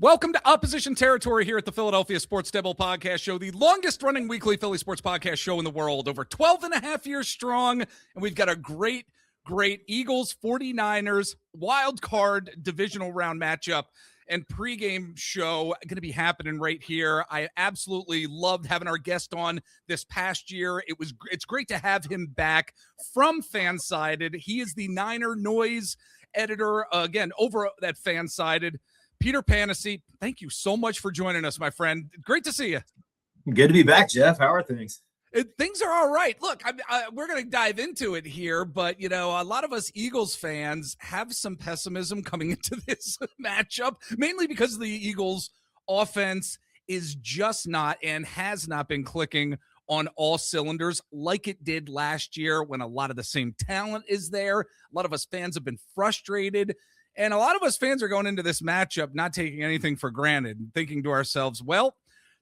Welcome to Opposition Territory here at the Philadelphia Sports Devil Podcast Show, the longest-running weekly Philly sports podcast show in the world, over 12 and a half years strong, and we've got a great Eagles 49'ers wild card divisional round matchup and pregame show going to be happening right here. I absolutely loved having our guest on this past year. It's great to have him back from Fansided. He is the Niner Noise editor, again, over at Fansided. Peter Panacy, thank you so much for joining us, my friend. Great to see you. Good to be back, Jeff. How are things? Things are all right. Look, we're going to dive into it here, but, a lot of us Eagles fans have some pessimism coming into this matchup, mainly because the Eagles' offense is just not and has not been clicking on all cylinders like it did last year when a lot of the same talent is there. A lot of us fans have been frustrated. And a lot of us fans are going into this matchup not taking anything for granted and thinking to ourselves, well,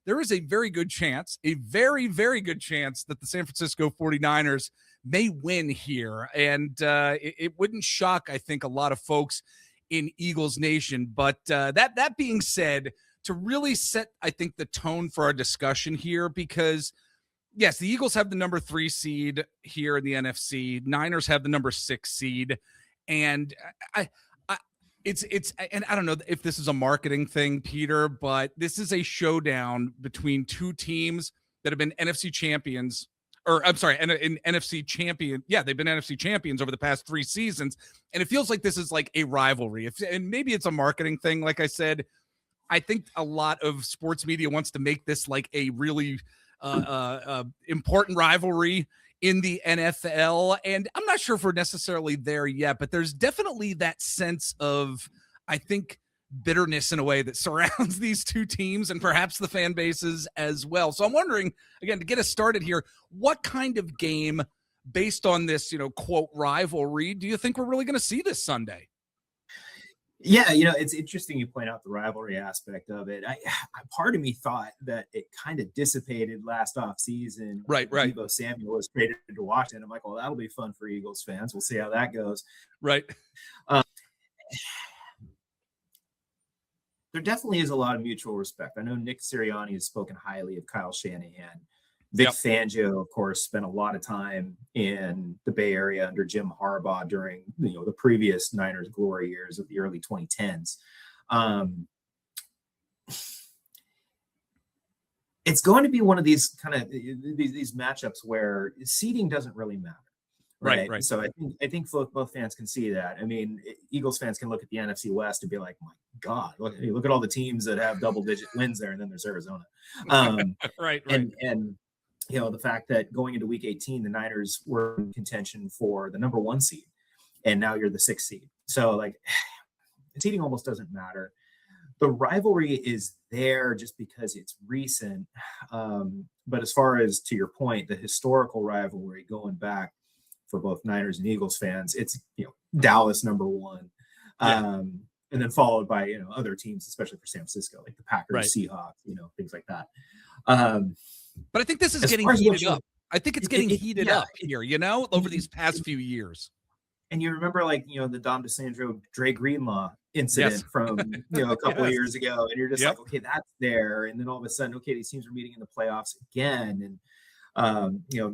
there is a very good chance, a very, very good chance that the San Francisco 49ers may win here. And it wouldn't shock, I think, a lot of folks in Eagles Nation. But that being said, to really set, I think, the tone for our discussion here, because, yes, the Eagles have the number 3 seed here in the NFC. Niners have the number 6 seed. And and I don't know if this is a marketing thing, Peter, but this is a showdown between two teams that have been NFC champions, or I'm sorry, an NFC champion. Yeah, they've been NFC champions over the past 3 seasons. And it feels like this is like a rivalry. And maybe it's a marketing thing. Like I said, I think a lot of sports media wants to make this like a really important rivalry in the NFL. And I'm not sure if we're necessarily there yet, but there's definitely that sense of, I think, bitterness in a way that surrounds these two teams and perhaps the fan bases as well. So I'm wondering, again, to get us started here, what kind of game based on this, quote, rivalry, do you think we're really going to see this Sunday? Yeah, it's interesting you point out the rivalry aspect of it. Part of me thought that it kind of dissipated last offseason. Right. Deebo Samuel was traded to Washington. I'm like, well, that'll be fun for Eagles fans. We'll see how that goes. Right. There definitely is a lot of mutual respect. I know Nick Sirianni has spoken highly of Kyle Shanahan. Vic Fangio, of course, spent a lot of time in the Bay Area under Jim Harbaugh during the previous Niners glory years of the early 2010s. It's going to be one of these kind of these matchups where seeding doesn't really matter. Right. So I think both fans can see that. I mean, Eagles fans can look at the NFC West and be like, my God, look at all the teams that have double-digit wins there, and then there's Arizona. Right. And the fact that going into week 18, the Niners were in contention for the number 1 seed, and now you're the 6th seed. So like seeding almost doesn't matter. The rivalry is there just because it's recent. But as far as, to your point, the historical rivalry going back for both Niners and Eagles fans, it's, Dallas number 1. And then followed by, other teams, especially for San Francisco, like the Packers, Seahawks, things like that. But I think this is getting heated up. I think it's getting heated up here, over these past few years. And you remember, the Dom DeSandro, Dre Greenlaw incident from, a couple of years ago. And you're just like, okay, that's there. And then all of a sudden, okay, these teams are meeting in the playoffs again. And,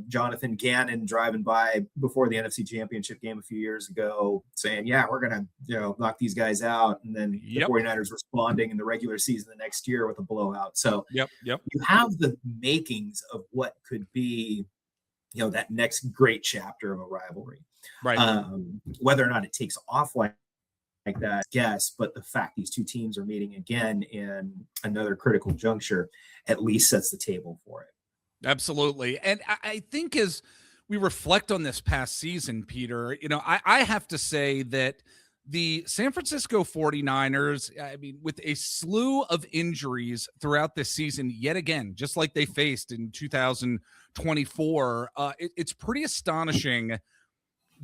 Jonathan Gannon driving by before the NFC Championship game a few years ago saying, yeah, we're going to, knock these guys out. And then the 49ers responding in the regular season the next year with a blowout. So you have the makings of what could be, that next great chapter of a rivalry. Right. Whether or not it takes off like that, yes, but the fact these two teams are meeting again in another critical juncture at least sets the table for it. Absolutely. And I think as we reflect on this past season, Peter, I have to say that the San Francisco 49ers, I mean, with a slew of injuries throughout this season, yet again, just like they faced in 2024, it's pretty astonishing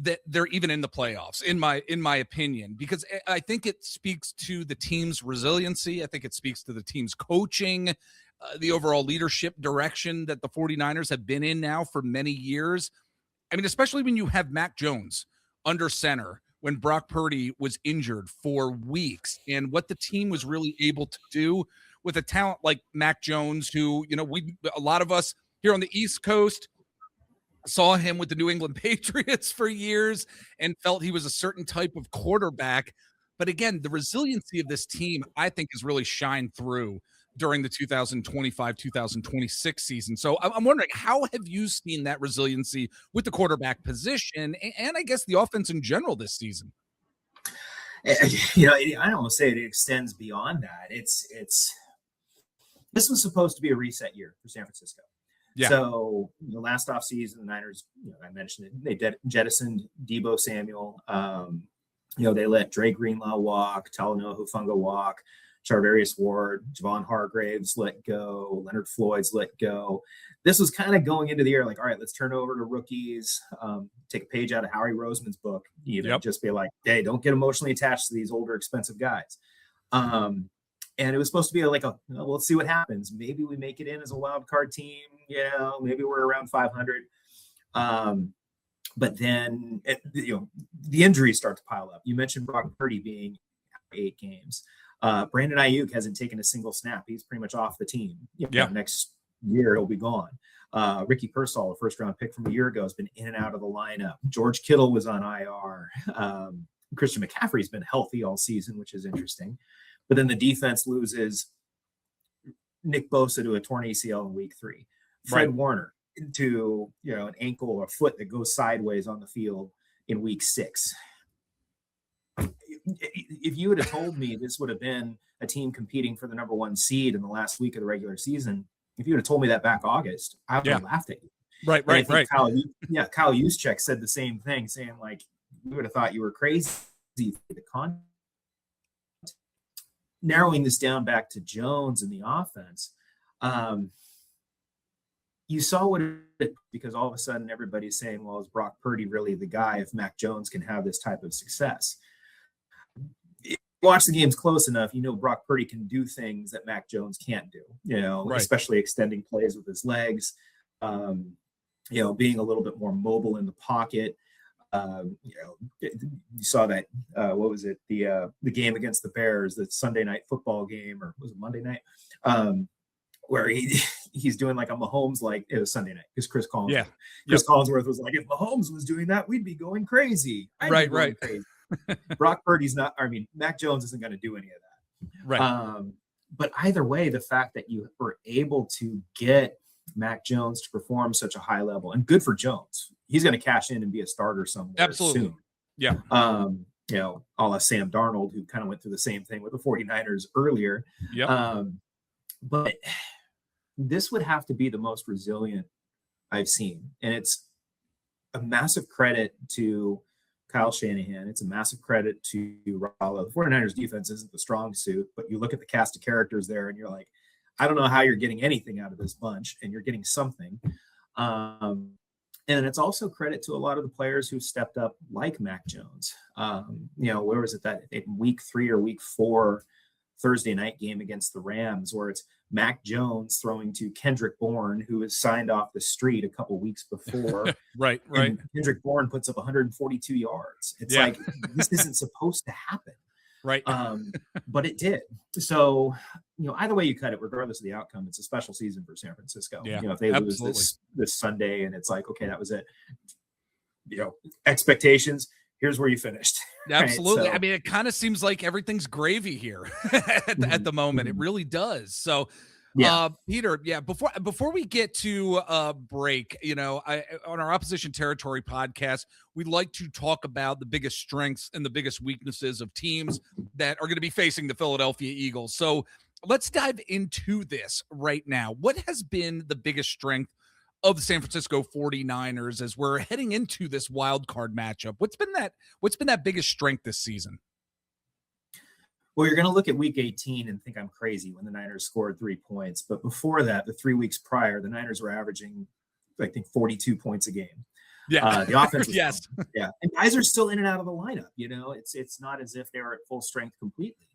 that they're even in the playoffs, in my opinion, because I think it speaks to the team's resiliency. I think it speaks to the team's coaching, the overall leadership direction that the 49ers have been in now for many years. I mean, especially when you have Mac Jones under center when Brock Purdy was injured for weeks, and what the team was really able to do with a talent like Mac Jones, who, a lot of us here on the East Coast saw him with the New England Patriots for years and felt he was a certain type of quarterback. But again, the resiliency of this team, I think, has really shined through during the 2025-2026 season. So I'm wondering, how have you seen that resiliency with the quarterback position and I guess the offense in general this season? I almost say it extends beyond that. This was supposed to be a reset year for San Francisco. Yeah. So last offseason, the Niners, I mentioned it, they jettisoned Deebo Samuel. They let Dre Greenlaw walk, Talanoa Hufanga walk, Charvarius Ward, Javon Hargraves let go, Leonard Floyd's let go. This was kind of going into the year like, all right, let's turn over to rookies, take a page out of Howie Roseman's book, just be like, hey, don't get emotionally attached to these older, expensive guys. And it was supposed to be like let's see what happens. Maybe we make it in as a wild card team. Maybe we're around 500. But then, the injuries start to pile up. You mentioned Brock Purdy being 8 games. Brandon Ayuk hasn't taken a single snap. He's pretty much off the team. Next year, he'll be gone. Ricky Pearsall, a first-round pick from a year ago, has been in and out of the lineup. George Kittle was on IR. Christian McCaffrey's been healthy all season, which is interesting. But then the defense loses Nick Bosa to a torn ACL in week 3. Fred Warner into an ankle or a foot that goes sideways on the field in week 6. If you would have told me this would have been a team competing for the number 1 seed in the last week of the regular season, if you would have told me that back August, I would have laughed at you. Right. Kyle Juszczyk said the same thing, saying like, we would have thought you were crazy for the con. Narrowing this down back to Jones and the offense, you saw what it, because all of a sudden everybody's saying, well, is Brock Purdy really the guy if Mac Jones can have this type of success? If you watch the games close enough, Brock Purdy can do things that Mac Jones can't do, especially extending plays with his legs, being a little bit more mobile in the pocket. You saw that, what was it? The game against the Bears, the Sunday night football game, or was it Monday night? Where he's doing like a Mahomes, like it was Sunday night because Chris Collinsworth. Chris Collinsworth was like, if Mahomes was doing that, we'd be going crazy. Right. Crazy. Brock Purdy's not. I mean, Mac Jones isn't going to do any of that. Right. But either way, the fact that you were able to get Mac Jones to perform such a high level, and good for Jones. He's going to cash in and be a starter somewhere soon. Yeah. A la Sam Darnold, who kind of went through the same thing with the 49ers earlier. Yeah. But this would have to be the most resilient I've seen. And it's a massive credit to Kyle Shanahan. It's a massive credit to Rallo. The 49ers defense isn't the strong suit, but you look at the cast of characters there and you're like, I don't know how you're getting anything out of this bunch, and you're getting something. And it's also credit to a lot of the players who stepped up, like Mac Jones. Where was it that in week 3 or week 4 Thursday night game against the Rams, where it's Mac Jones throwing to Kendrick Bourne, who was signed off the street a couple weeks before. Right. Kendrick Bourne puts up 142 yards. It's like, this isn't supposed to happen. Right. But it did. So, either way you cut it, regardless of the outcome, it's a special season for San Francisco. Yeah, if they lose this Sunday and it's like, okay, that was it. Expectations, here's where you finished. Absolutely. Right? So, I mean, it kind of seems like everything's gravy here at the moment. It really does. So, Peter, before we get to break, on our Opposition Territory podcast, we like to talk about the biggest strengths and the biggest weaknesses of teams that are going to be facing the Philadelphia Eagles. So let's dive into this right now. What has been the biggest strength of the San Francisco 49ers as we're heading into this wild card matchup? What's been that biggest strength this season? Well, you're going to look at week 18 and think I'm crazy when the Niners scored 3 points. But before that, the 3 weeks prior, the Niners were averaging, I think, 42 points a game. Yeah. The offense was yes. Yeah. And guys are still in and out of the lineup. It's not as if they were at full strength completely.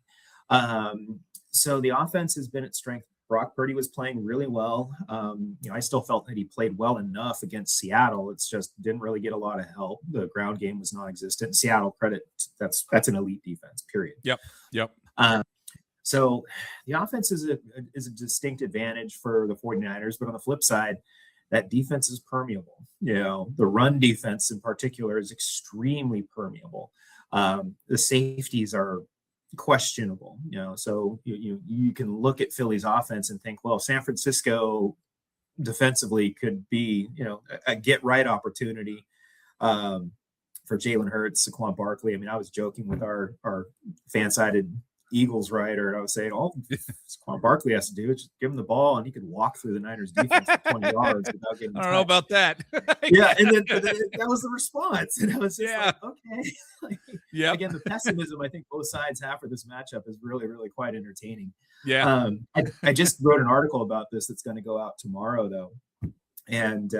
So the offense has been at strength Brock Purdy was playing really well. I still felt that he played well enough against Seattle. It's just didn't really get a lot of help. The ground game was non-existent. Seattle, credit, that's an elite defense, period. Yep. So the offense is a distinct advantage for the 49ers, but on the flip side, that defense is permeable. The run defense in particular is extremely permeable. The safeties are questionable, so you can look at Philly's offense and think, well, San Francisco defensively could be, a get right opportunity for Jalen Hurts, Saquon Barkley. I mean, I was joking with our Fansided Eagles writer, and I was saying, all Saquon Barkley has to do is just give him the ball, and he could walk through the Niners defense for 20 yards without getting I don't know about that. Yeah, and then that was the response, and I was just like, okay. Again, the pessimism I think both sides have for this matchup is really, really quite entertaining. Yeah. I just wrote an article about this that's going to go out tomorrow, though, and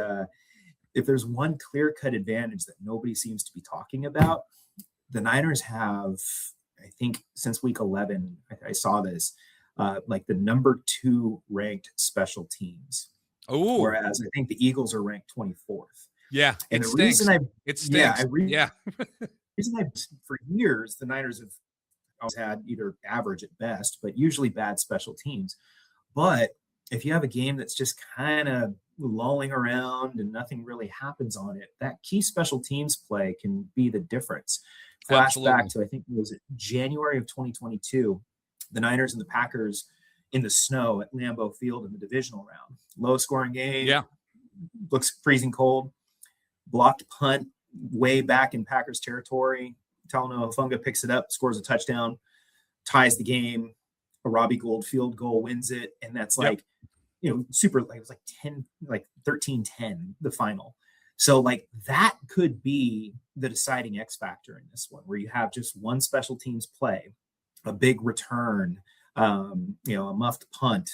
if there's one clear-cut advantage that nobody seems to be talking about, the Niners have, I think since week 11, I saw this, like the number 2 ranked special teams. Oh, whereas I think the Eagles are ranked 24th. Yeah, and the reason reason for years the Niners have always had either average at best, but usually bad special teams. But if you have a game that's just kind of lolling around and nothing really happens on it, that key special teams play can be the difference. Flashback to, I think it was January of 2022, the Niners and the Packers in the snow at Lambeau Field in the divisional round. Low scoring game. Yeah. Looks freezing cold. Blocked punt way back in Packers territory. Talanoa Hufanga picks it up, scores a touchdown, ties the game. A Robbie Gould field goal wins it. And that's like, super, like it was like 10, like 13-10, the final. So like that could be the deciding X factor in this one, where you have just one special teams play, a big return, a muffed punt,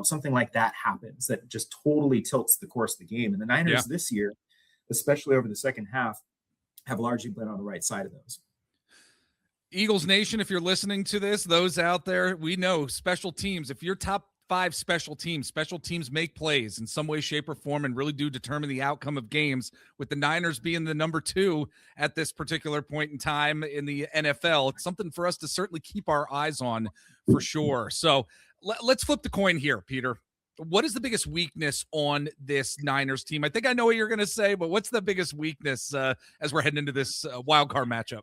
something like that happens that just totally tilts the course of the game. And the Niners this year, especially over the second half, have largely been on the right side of those. Eagles Nation, if you're listening to this, those out there, we know special teams. If you're top 5 special teams make plays in some way, shape, or form and really do determine the outcome of games, with the Niners being the number 2 at this particular point in time in the NFL. It's something for us to certainly keep our eyes on for sure. So let's flip the coin here, Peter. What is the biggest weakness on this Niners team? I think I know what you're going to say, but what's the biggest weakness as we're heading into this wild card matchup?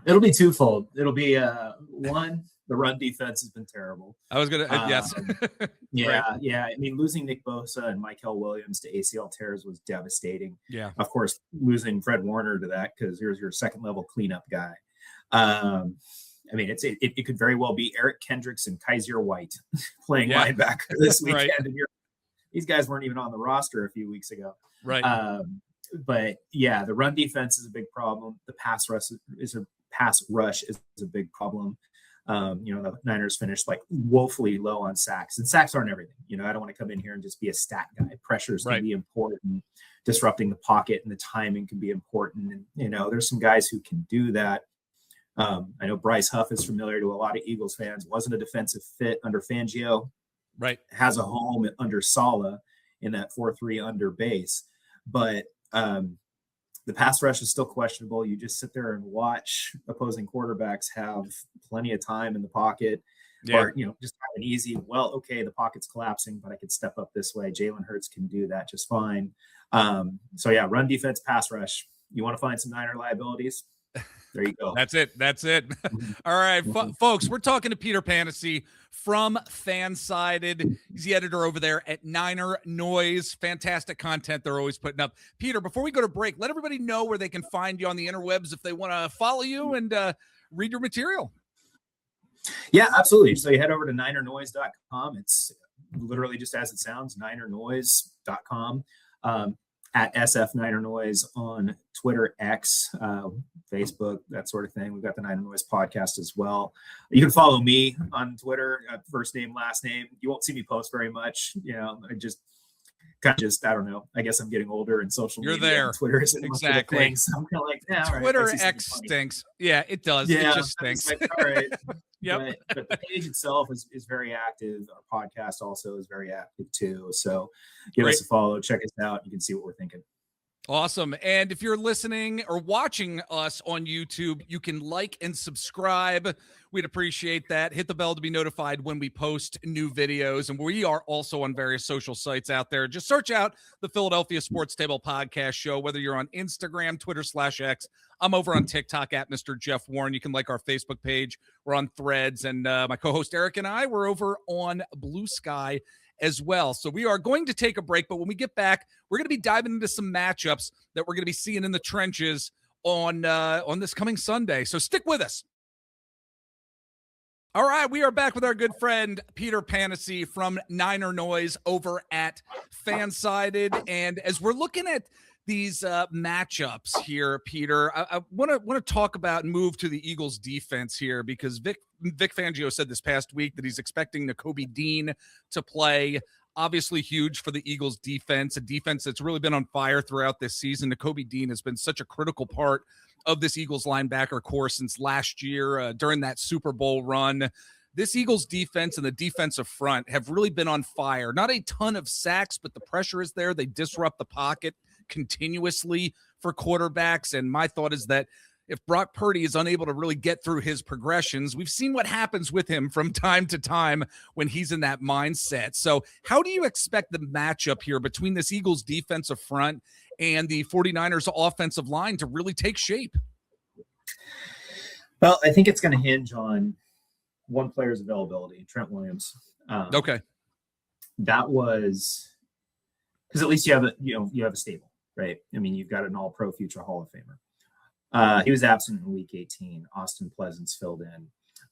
It'll be twofold. It'll be one, the run defense has been terrible. I was going to, yes. Yeah. I mean, losing Nick Bosa and Michael Williams to ACL tears was devastating. Yeah. Of course, losing Fred Warner to that, because here's your second level cleanup guy. I mean, it could very well be Eric Kendricks and Kaiser White playing linebacker this weekend. Right. And these guys weren't even on the roster a few weeks ago. Right. But yeah, the run defense is a big problem. The pass rush is a big problem. The Niners finished like woefully low on sacks, and sacks aren't everything. I don't want to come in here and just be a stat guy. Pressures can be important. Disrupting the pocket and the timing can be important. And, there's some guys who can do that. I know Bryce Huff is familiar to a lot of Eagles fans, wasn't a defensive fit under Fangio, right? Has a home under Saleh in that 4-3 under base. But, the pass rush is still questionable. You just sit there and watch opposing quarterbacks have plenty of time in the pocket, or, just have an easy, the pocket's collapsing, but I could step up this way. Jalen Hurts can do that just fine. Run defense, pass rush. You want to find some Niner liabilities? There you go. That's it. All right, folks, we're talking to Peter Panacy from Fansided. He's the editor over there at Niner Noise. Fantastic content they're always putting up. Peter, before we go to break, let everybody know where they can find you on the interwebs if they want to follow you and read your material. Yeah, absolutely. So you head over to ninernoise.com. It's literally just as it sounds, ninernoise.com. At SF Niner Noise on Twitter, X, Facebook, that sort of thing. We've got the Niner Noise podcast as well. You can follow me on Twitter, first name, last name. You won't see me post very much. I just I don't know. I guess I'm getting older and social media. You're there. Twitter isn't exactly. Thing, so I'm kind of like, Twitter X stinks. Yeah, it does. Yeah, it just stinks. Like, all right. Yep. But the page itself is very active. Our podcast also is very active too. So give us a follow, check us out. You can see what we're thinking. Awesome. And if you're listening or watching us on YouTube, you can like and subscribe. We'd appreciate that. Hit the bell to be notified when we post new videos. And we are also on various social sites out there. Just search out the Philadelphia Sports Table Podcast Show, whether you're on Instagram, Twitter/X. I'm over on TikTok at Mr. Jeff Warren. You can like our Facebook page. We're on Threads. And my co-host Eric and I, we're over on Blue Sky as well. So we are going to take a break, but when we get back, we're going to be diving into some matchups that we're going to be seeing in the trenches on this coming Sunday. So stick with us. All right, we are back with our good friend Peter Panacy from Niner Noise over at Fansided. And as we're looking at these matchups here, Peter, I want to talk about and move to the Eagles defense here, because Vic Fangio said this past week that he's expecting Nakobe Dean to play. Obviously huge for the Eagles defense, a defense that's really been on fire throughout this season. Nakobe Dean has been such a critical part of this Eagles linebacker core since last year during that Super Bowl run. This Eagles defense and the defensive front have really been on fire. Not a ton of sacks, but the pressure is there. They disrupt the pocket continuously for quarterbacks. And my thought is that if Brock Purdy is unable to really get through his progressions, we've seen what happens with him from time to time when he's in that mindset. So how do you expect the matchup here between this Eagles defensive front and the 49ers offensive line to really take shape? Well, I think it's going to hinge on one player's availability, Trent Williams. Okay. That was because at least you have a stable, right? I mean, you've got an all-pro future Hall of Famer. He was absent in week 18. Austin Pleasance filled in.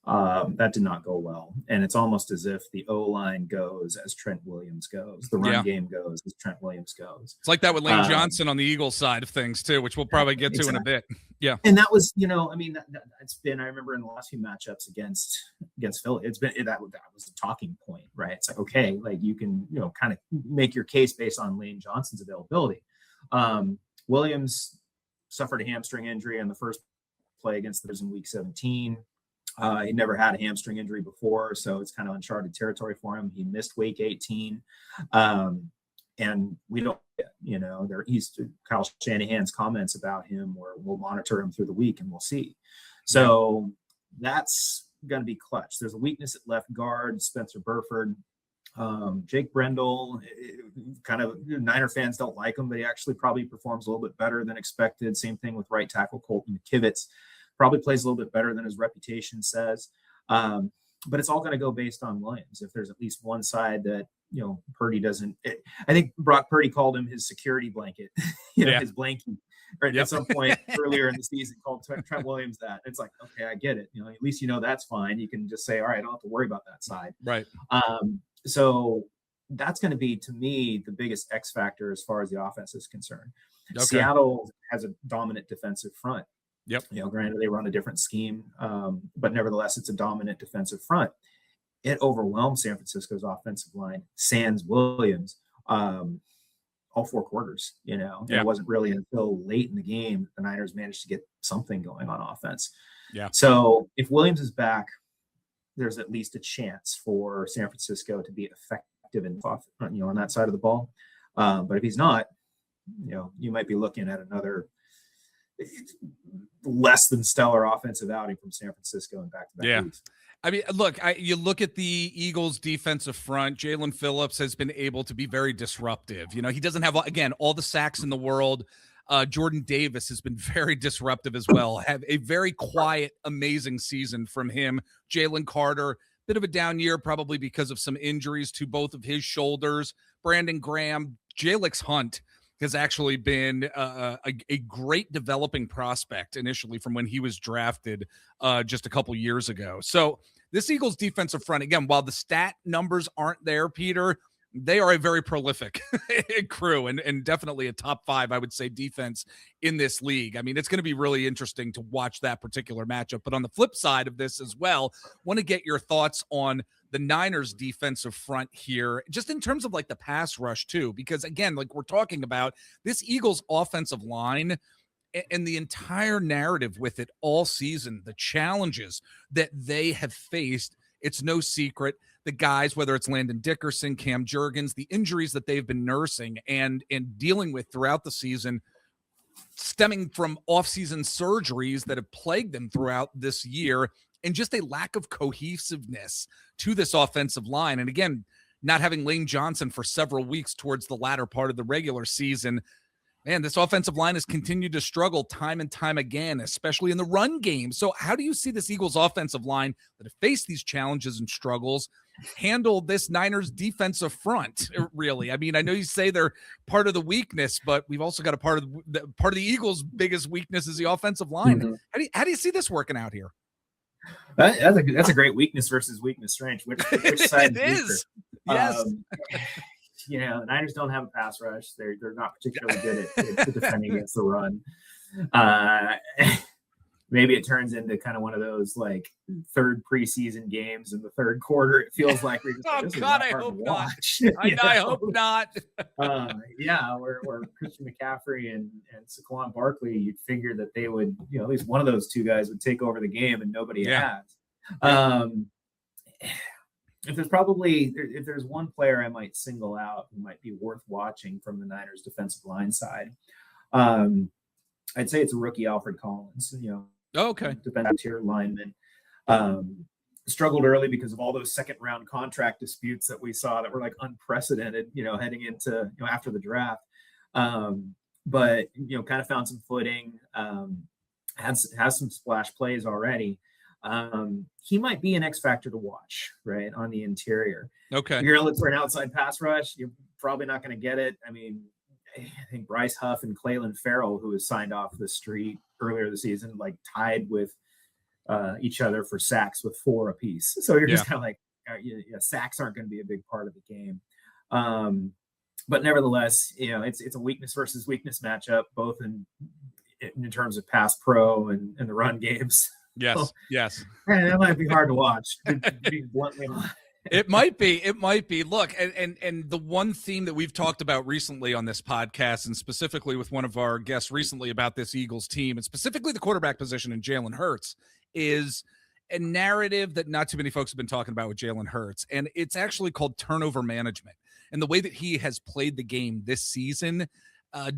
That did not go well. And it's almost as if the O-line goes as Trent Williams goes. The run game goes as Trent Williams goes. It's like that with Lane Johnson on the Eagles side of things too, which we'll probably get to in a bit. Yeah. And that was, I mean, that's been, I remember in the last few matchups against Philly, that was a talking point, right? It's like, okay, like you can, kind of make your case based on Lane Johnson's availability. Williams suffered a hamstring injury on the first play against the Bears in week 17. He never had a hamstring injury before, so it's kind of uncharted territory for him. He missed week 18. And we don't, Kyle Shanahan's comments about him, where we'll monitor him through the week and we'll see. So that's going to be clutch. There's a weakness at left guard, Spencer Burford. Jake Brendel, kind of Niner fans don't like him, but he actually probably performs a little bit better than expected. Same thing with right tackle Colton McKivitz. Probably plays a little bit better than his reputation says. But it's all going to go based on Williams. If there's at least one side that, Purdy doesn't, I think Brock Purdy called him his security blanket, his blankie, right? At some point earlier in the season called Trent Williams that. It's like, okay, I get it. At least, that's fine. You can just say, all right, I don't have to worry about that side. Right. So that's going to be, to me, the biggest X factor as far as the offense is concerned. Okay. Seattle has a dominant defensive front. Yep. Granted, they run a different scheme, but nevertheless, it's a dominant defensive front. It overwhelmed San Francisco's offensive line, sans Williams, all four quarters. It wasn't really until late in the game that the Niners managed to get something going on offense. Yeah. So if Williams is back, there's at least a chance for San Francisco to be effective on that side of the ball. But if he's not, you might be looking at another less than stellar offensive outing from San Francisco in back-to-back weeks. I mean, look, you look at the Eagles defensive front, Jalen Phillips has been able to be very disruptive. He doesn't have, again, all the sacks in the world. Jordan Davis has been very disruptive as well. Have a very quiet, amazing season from him. Jalen Carter, bit of a down year, probably because of some injuries to both of his shoulders. Brandon Graham, Jalix Hunt has actually been a great developing prospect initially from when he was drafted just a couple years ago. So this Eagles defensive front, again, while the stat numbers aren't there, Peter, they are a very prolific crew and definitely a top 5, I would say, defense in this league. I mean, it's going to be really interesting to watch that particular matchup. But on the flip side of this as well, want to get your thoughts on the Niners defensive front here, just in terms of like the pass rush too, because again, like we're talking about, this Eagles offensive line and the entire narrative with it all season, the challenges that they have faced. It's no secret. The guys, whether it's Landon Dickerson, Cam Jurgens, the injuries that they've been nursing and dealing with throughout the season, stemming from off-season surgeries that have plagued them throughout this year, and just a lack of cohesiveness to this offensive line. And again, not having Lane Johnson for several weeks towards the latter part of the regular season, man, this offensive line has continued to struggle time and time again, especially in the run game. So how do you see this Eagles offensive line that have faced these challenges and struggles handle this Niners defensive front, really? I mean, I know you say they're part of the weakness, but we've also got a part of the Eagles' biggest weakness is the offensive line. Mm-hmm. How do you see this working out here? That's a great weakness versus weakness strength. Which side is? Yes. The Niners don't have a pass rush. They're not particularly good at defending against the run. Maybe it turns into kind of one of those like third preseason games in the third quarter. It feels like we're just I hope not. I hope not. Where Christian McCaffrey and Saquon Barkley, you'd figure that they would, at least one of those two guys would take over the game, and nobody has. If there's one player I might single out who might be worth watching from the Niners defensive line side, I'd say it's a rookie, Alfred Collins. Defensive tier lineman. Struggled early because of all those second round contract disputes that we saw that were like unprecedented, heading into, after the draft. But kind of found some footing, has some splash plays already. He might be an X factor to watch, right, on the interior. Okay. You're going to look for an outside pass rush. You're probably not going to get it. I mean, I think Bryce Huff and Clelin Ferrell, who was signed off the street earlier this season, like tied with each other for sacks with 4 apiece. So you're just kind of like, sacks aren't going to be a big part of the game. But nevertheless, it's a weakness versus weakness matchup, both in terms of pass pro and the run games. Yes. So, yes. That might be hard to watch. To be bluntly honest. It might be. Look, and the one theme that we've talked about recently on this podcast, and specifically with one of our guests recently about this Eagles team, and specifically the quarterback position in Jalen Hurts, is a narrative that not too many folks have been talking about with Jalen Hurts, and it's actually called turnover management. And the way that he has played the game this season,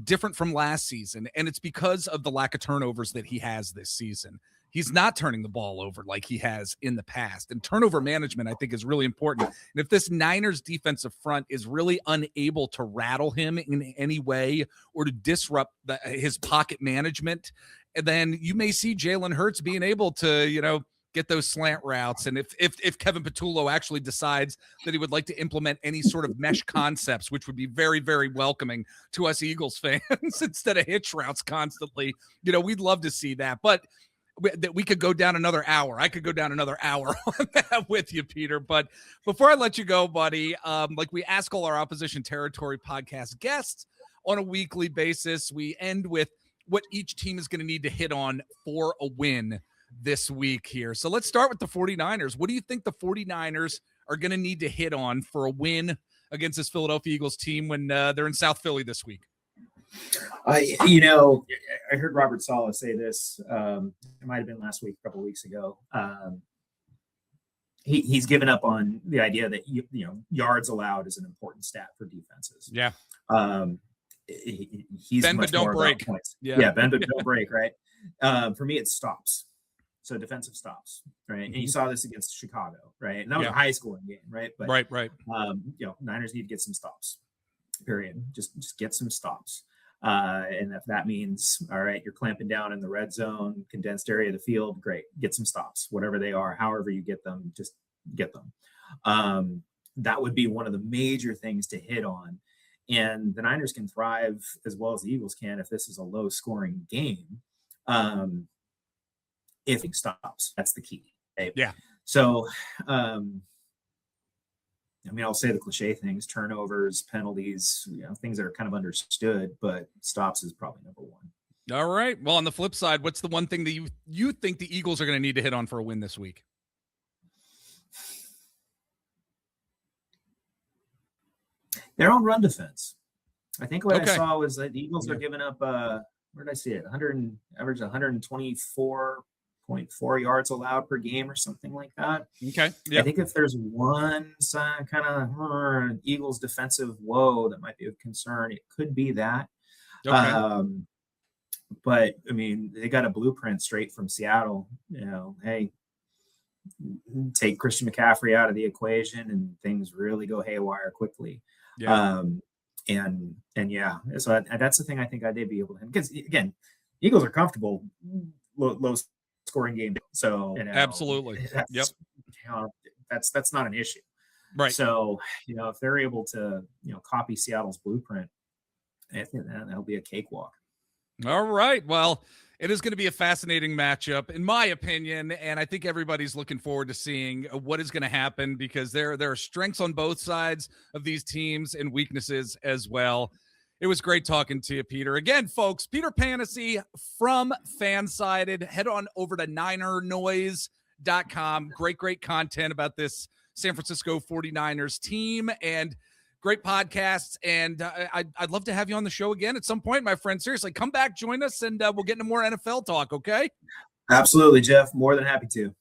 different from last season, and it's because of the lack of turnovers that he has this season. He's not turning the ball over like he has in the past. And turnover management, I think, is really important. And if this Niners defensive front is really unable to rattle him in any way or to disrupt his pocket management, then you may see Jalen Hurts being able to, get those slant routes. And if Kevin Patullo actually decides that he would like to implement any sort of mesh concepts, which would be very, very welcoming to us Eagles fans instead of hitch routes constantly, we'd love to see that. But that we could go down another hour. I could go down another hour on that with you, Peter. But before I let you go, buddy, like we ask all our Opposition Territory podcast guests on a weekly basis, we end with what each team is going to need to hit on for a win this week here. So let's start with the 49ers. What do you think the 49ers are going to need to hit on for a win against this Philadelphia Eagles team when they're in South Philly this week? I heard Robert Saleh say this. It might have been last week, a couple of weeks ago. He's given up on the idea that yards allowed is an important stat for defenses. Yeah. He's bend but don't break. Points. Yeah, bend but don't break. Right. For me, it's stops. So defensive stops, right? And you saw this against Chicago, right? And that was a high scoring game, right? But right. Niners need to get some stops. Period. Just get some stops. And if that means, all right, you're clamping down in the red zone, condensed area of the field, great. Get some stops, whatever they are, however you get them, just get them. That would be one of the major things to hit on. And the Niners can thrive as well as the Eagles can if this is a low scoring game. If it stops, that's the key. Right? Yeah. So, I'll say the cliche things, turnovers, penalties, things that are kind of understood, but stops is probably number one. All right. Well, on the flip side, what's the one thing that you think the Eagles are going to need to hit on for a win this week? Their own run defense. I think what I saw was that the Eagles are giving up where did I see it? Average 124.4 yards allowed per game or something like that. Okay. I think if there's one kind of Eagles defensive woe that might be of concern, it could be that. Okay. But I mean, they got a blueprint straight from Seattle. Hey, take Christian McCaffrey out of the equation, and things really go haywire quickly. Yeah. And yeah, so that's the thing I think they'd be able to, because again, Eagles are comfortable low scoring game. So absolutely. That's not an issue. Right. So, if they're able to, copy Seattle's blueprint, I think that'll be a cakewalk. All right. Well, it is going to be a fascinating matchup, in my opinion, and I think everybody's looking forward to seeing what is going to happen, because there are strengths on both sides of these teams and weaknesses as well. It was great talking to you, Peter. Again, folks, Peter Panacy from Fansided. Head on over to NinerNoise.com. Great content about this San Francisco 49ers team, and great podcasts. And I'd love to have you on the show again at some point, my friend. Seriously, come back, join us, and we'll get into more NFL talk, okay? Absolutely, Jeff. More than happy to.